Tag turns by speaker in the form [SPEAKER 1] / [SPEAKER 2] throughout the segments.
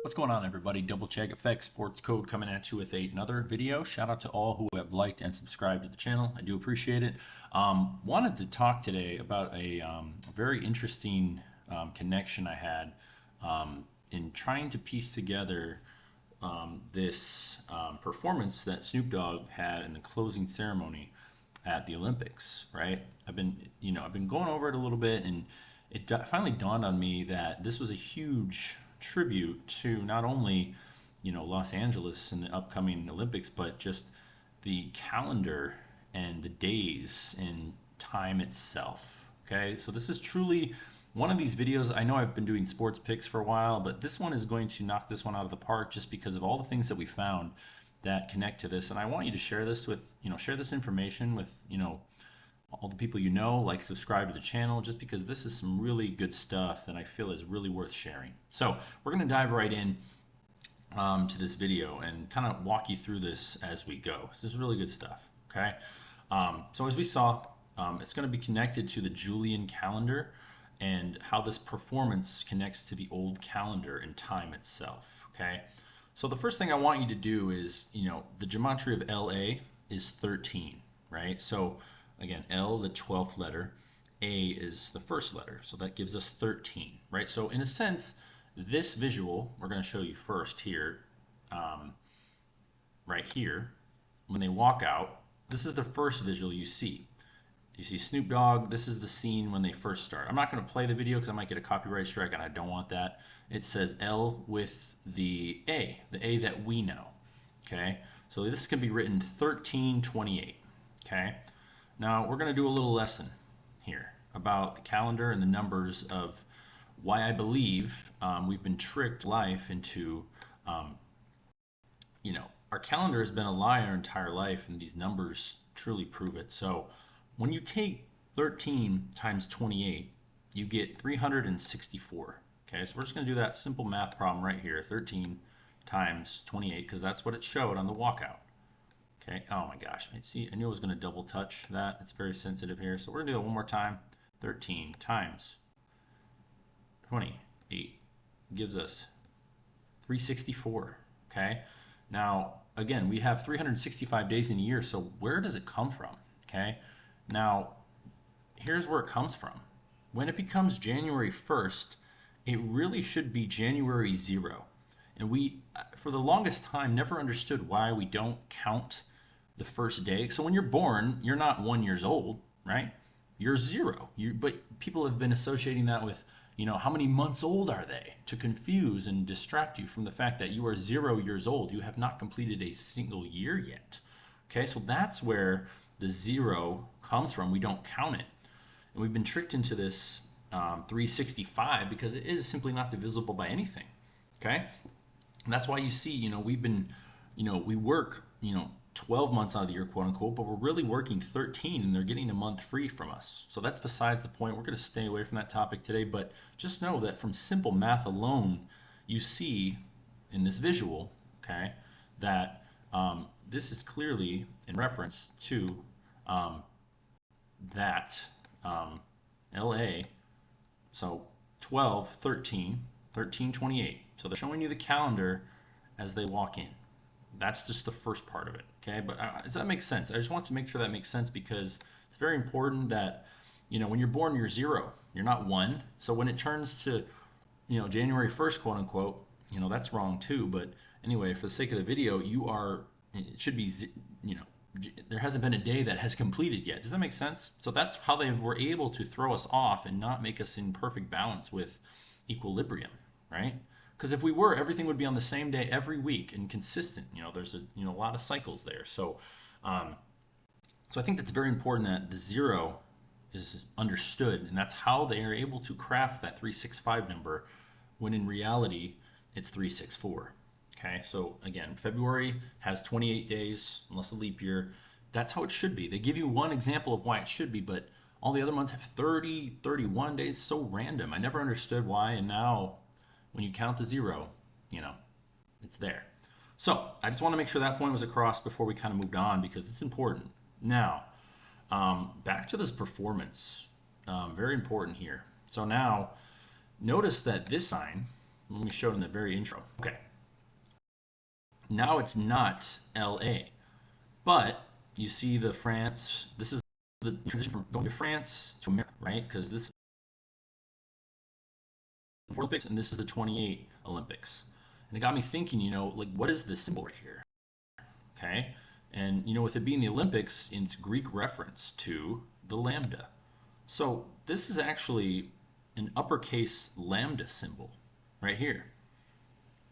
[SPEAKER 1] What's going on, everybody? Double Check Effects Sports Code coming at you with another video. Shout out to all who have liked and subscribed to the channel. I do appreciate it. Wanted to talk today about a very interesting connection I had in trying to piece together this performance that Snoop Dogg had in the closing ceremony at the Olympics. Right? I've been going over it a little bit, and it finally dawned on me that this was a huge tribute to not only Los Angeles and the upcoming Olympics, but just the calendar and the days and time itself. Okay, so this is truly one of these videos. I know I've been doing sports picks for a while, but this one is going to knock this one out of the park just because of all the things that we found that connect to this. And I want you to share this with share this information with all the people like, subscribe to the channel, just because this is some really good stuff that I feel is really worth sharing. So we're going to dive right in to this video and kind of walk you through this as we go. So this is really good stuff. Okay. So as we saw, it's going to be connected to the Julian calendar and how this performance connects to the old calendar and time itself. Okay. So the first thing I want you to do is, the gematria of LA is 13, right? So again, L, the 12th letter, A is the first letter, so that gives us 13, right? So in a sense, this visual, we're going to show you first here, right here, when they walk out, this is the first visual you see. You see Snoop Dogg, this is the scene when they first start. I'm not going to play the video because I might get a copyright strike and I don't want that. It says L with the A that we know, okay? So this can be written 1328, okay? Now we're going to do a little lesson here about the calendar and the numbers of why I believe we've been tricked life into, our calendar has been a lie our entire life, and these numbers truly prove it. So when you take 13 times 28, you get 364. Okay, so we're just going to do that simple math problem right here, 13 times 28, because that's what it showed on the walkout. Okay, oh my gosh, I knew I was going to double touch that. It's very sensitive here. So we're going to do it one more time. 13 times 28 gives us 364, okay? Now, again, we have 365 days in a year, so where does it come from, okay? Now, here's where it comes from. When it becomes January 1st, it really should be January 0. And we, for the longest time, never understood why we don't count the first day. So when you're born, you're not 1 year old, right? You're 0. But people have been associating that with, how many months old are they, to confuse and distract you from the fact that you are 0 years old. You have not completed a single year yet. Okay, so that's where the 0 comes from. We don't count it. And we've been tricked into this 365 because it is simply not divisible by anything. Okay? And that's why you see, we've been, we work, 12 months out of the year, quote unquote, but we're really working 13 and they're getting a month free from us. So that's besides the point. We're going to stay away from that topic today, but just know that from simple math alone, you see in this visual, okay, that this is clearly in reference to that LA. So 12, 13, 13, 28. So they're showing you the calendar as they walk in. That's just the first part of it, okay? But does that make sense? I just want to make sure that makes sense because it's very important that, when you're born, you're 0. You're not 1. So when it turns to, January 1st, quote unquote, that's wrong too. But anyway, for the sake of the video, it should be, there hasn't been a day that has completed yet. Does that make sense? So that's how they were able to throw us off and not make us in perfect balance with equilibrium, right? Because if we were, everything would be on the same day every week and consistent. There's a lot of cycles there. So, so I think that's very important that the 0 is understood, and that's how they are able to craft that 365 number, when in reality it's 364. Okay, so again, February has 28 days, unless a leap year. That's how it should be. They give you one example of why it should be, but all the other months have 30, 31 days. So random. I never understood why, and now when you count the 0, it's there. So I just want to make sure that point was across before we kind of moved on, because it's important. Now, back to this performance. Very important here. So now, notice that this sign, Let me show it in the very intro. Okay. Now it's not LA, but you see the France. This is the transition from going to France to America, right? Because this is the Olympics and this is the 28 Olympics. And it got me thinking, like, what is this symbol right here? Okay. And, with it being the Olympics, it's Greek reference to the lambda. So this is actually an uppercase lambda symbol right here.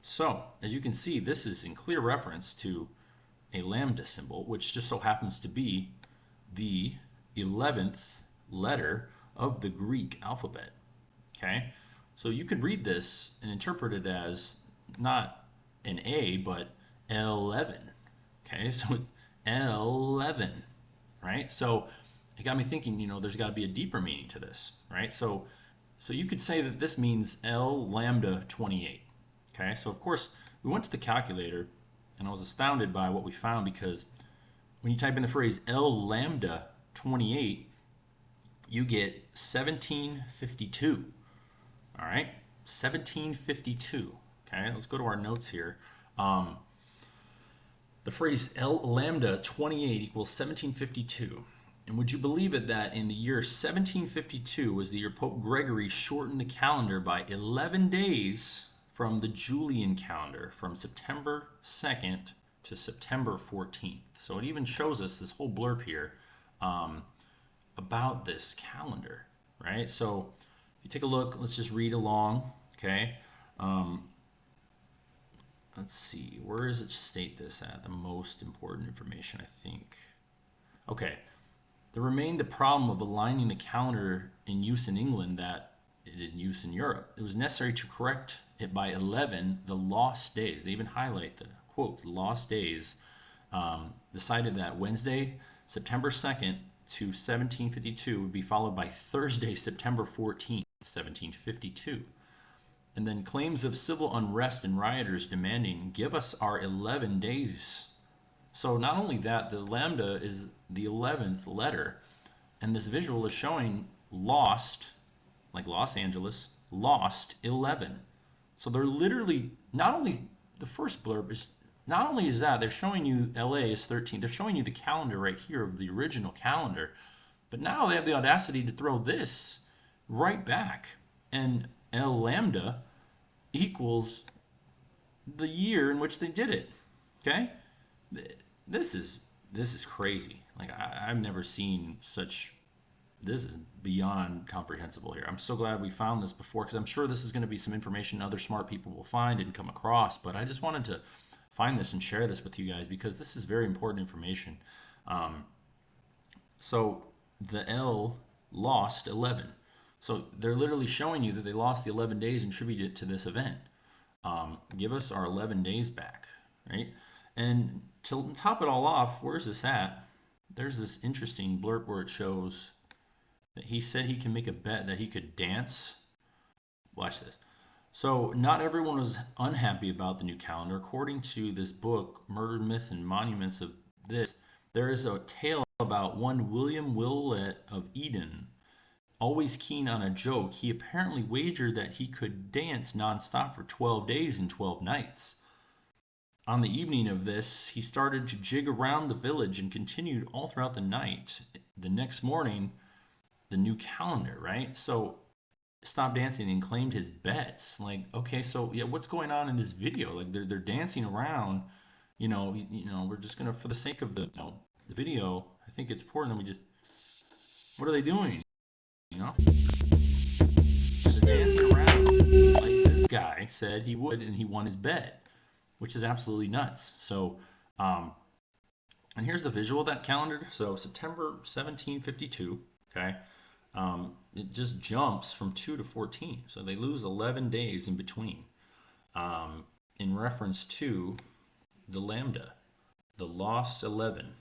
[SPEAKER 1] So as you can see, this is in clear reference to a lambda symbol, which just so happens to be the 11th letter of the Greek alphabet. Okay, so you could read this and interpret it as not an A, but 11. Okay, so it's 11, right? So it got me thinking, there's got to be a deeper meaning to this, right? So you could say that this means L lambda 28. Okay, so of course we went to the calculator and I was astounded by what we found, because when you type in the phrase L lambda 28, you get 1752. All right, 1752. Okay, let's go to our notes here. The phrase L lambda 28 equals 1752. And would you believe it that in the year 1752 was the year Pope Gregory shortened the calendar by 11 days from the Julian calendar, from September 2nd to September 14th. So it even shows us this whole blurb here about this calendar, right? So if you take a look, let's just read along, okay? Let's see, where does it state this at? The most important information, I think. Okay, there remained the problem of aligning the calendar in use in England that it in use in Europe. It was necessary to correct it by 11, the lost days. They even highlight the quotes, lost days. Decided that Wednesday, September 2nd to 1752 would be followed by Thursday, September 14th, 1752. And then claims of civil unrest and rioters demanding, give us our 11 days. So not only that, the lambda is the 11th letter, and this visual is showing lost, like Los Angeles, lost 11. So they're literally, not only the first blurb is, not only is that, they're showing you LA is 13, they're showing you the calendar right here of the original calendar, but now they have the audacity to throw this right back. And L lambda equals the year in which they did it. Okay, this is crazy. Like I've never seen such. This is beyond comprehensible here. I'm so glad we found this before, because I'm sure this is going to be some information other smart people will find and come across. But I just wanted to find this and share this with you guys, because this is very important information. So the L lost 11. So they're literally showing you that they lost the 11 days and attribute it to this event. Give us our 11 days back, right? And to top it all off, where's this at? There's this interesting blurb where it shows that he said he can make a bet that he could dance. Watch this. So not everyone was unhappy about the new calendar. According to this book, Murder, Myth, and Monuments of This, there is a tale about one William Willett of Eden. Always keen on a joke, he apparently wagered that he could dance nonstop for 12 days and 12 nights. On the evening of this, he started to jig around the village and continued all throughout the night. The next morning, the new calendar, right? So stopped dancing and claimed his bets. Like, okay, so yeah, what's going on in this video? Like they're dancing around, we're just gonna, for the sake of the video, I think it's important that we just, what are they doing? They're dancing around like this guy said he would, and he won his bet, which is absolutely nuts. So, and here's the visual of that calendar. So September 1752, okay, it just jumps from 2 to 14. So they lose 11 days in between, in reference to the lambda, the lost 11.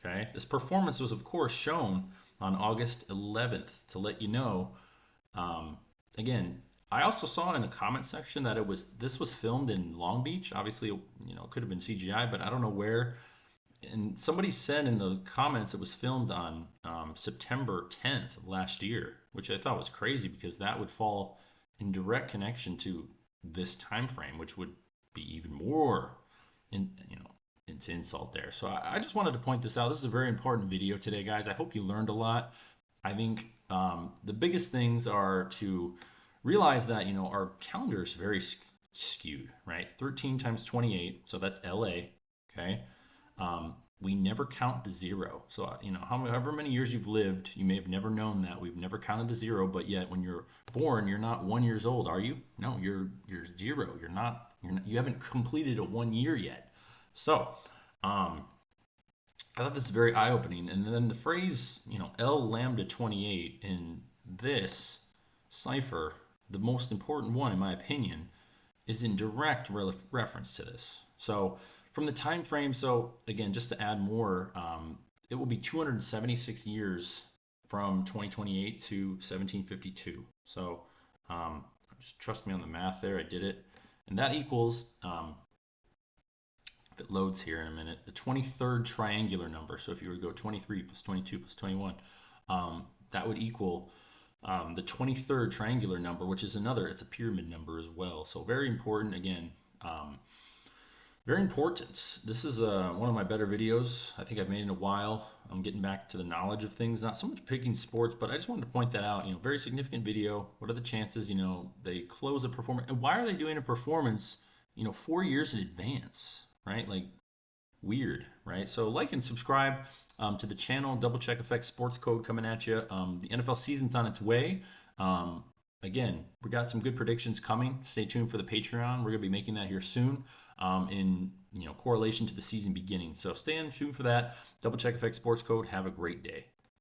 [SPEAKER 1] Okay, this performance was of course shown on August 11th to let you know. Again, I also saw in the comment section that this was filmed in Long Beach. Obviously, it could have been CGI, but I don't know where. And somebody said in the comments it was filmed on September 10th of last year, which I thought was crazy, because that would fall in direct connection to this time frame, which would be even more, into insult there. So I just wanted to point this out. This is a very important video today, guys. I hope you learned a lot. I think the biggest things are to realize that our calendar is very skewed, right? 13 times 28, so that's LA. Okay. We never count the zero. So, however many years you've lived, you may have never known that. We've never counted the zero, but yet when you're born, you're not 1 year old, are you? No, you're zero. You haven't completed a 1 year yet. So, I thought this is very eye-opening. And then the phrase, L Lambda 28 in this cipher, the most important one in my opinion, is in direct reference to this. So from the time frame, so again, just to add more, it will be 276 years from 2028 to 1752. So just trust me on the math there. I did it. And that equals, if it loads here in a minute, the 23rd triangular number. So if you were to go 23 plus 22 plus 21, that would equal the 23rd triangular number, which is it's a pyramid number as well. So very important, again, very important. This is one of my better videos I think I've made in a while. I'm getting back to the knowledge of things, not so much picking sports, but I just wanted to point that out. Very significant video. What are the chances, they close a performance, and why are they doing a performance, 4 years in advance, right? Like, weird, right? So like and subscribe to the channel. Double Check Effects Sports Code coming at you. The NFL season's on its way. Again, we got some good predictions coming. Stay tuned for the Patreon. We're gonna be making that here soon, in correlation to the season beginning. So stay tuned for that. Double Check Effects Sports Code. Have a great day.